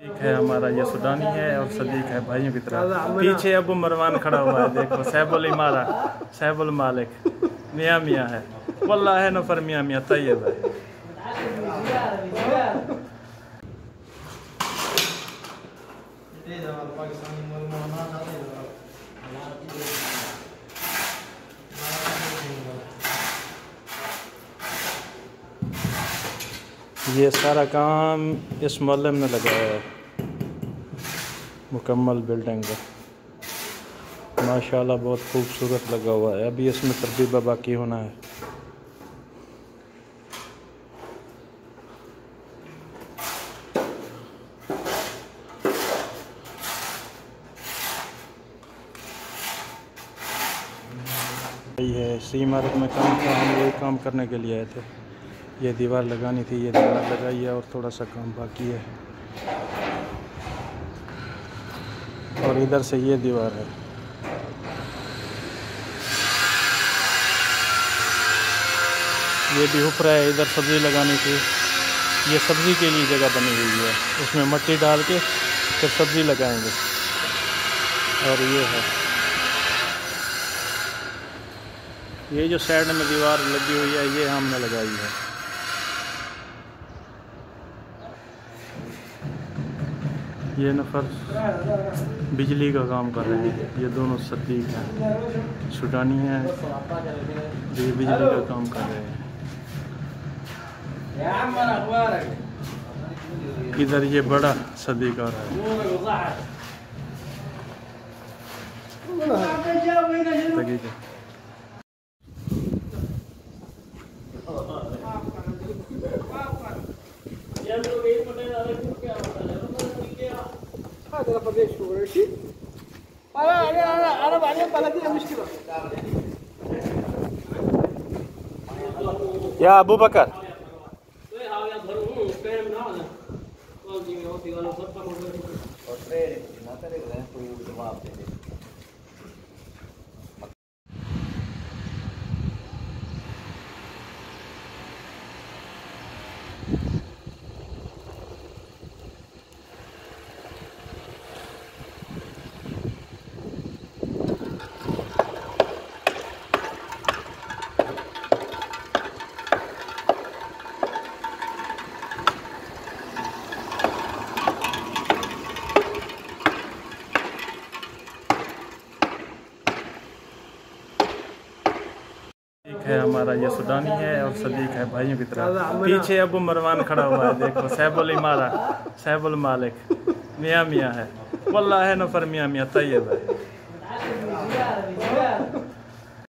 एक है हमारा ये सुडानी है और सदीक है भाइयों की तरह। पीछे अबू मरवान खड़ा हुआ है, देखो सैबुल इमारा, सैबुल मालिक, मियाँ मियाँ है, वल्लाह है नफर मियाँ मियाँ तैयब है। ये सारा काम इस मोहल्ले में लगाया है, मुकम्मल बिल्डिंग का माशाल्लाह बहुत खूबसूरत लगा हुआ है। अभी इसमें तरतीब बाकी होना है। यही है इसी इमारत में काम था, हम यही काम करने के लिए आए थे। ये दीवार लगानी थी, ये दीवार लगाई है और थोड़ा सा काम बाकी है। और इधर से ये दीवार है। ये भी ऊपर है, इधर सब्ज़ी लगानी थी। ये सब्ज़ी के लिए जगह बनी हुई है, उसमें मिट्टी डाल के फिर सब्ज़ी लगाएंगे। और ये है, ये जो साइड में दीवार लगी हुई है ये हमने लगाई है। ये नफर बिजली का काम कर रहे हैं, ये दोनों सदीक हैं, सुडानी हैं, ये बिजली का काम कर रहे हैं। इधर ये बड़ा सदीक आ रहा है। या अबू बकर है हमारा ये सुडानी है और सदीक है भाइयों की तरह। पीछे अबू मरवान खड़ा हुआ है, देखो सैबुल इमारा, सैबुल मालिक, मियाँ मियाँ है, वल्लाह है नफर मियाँ मियाँ तैयब है।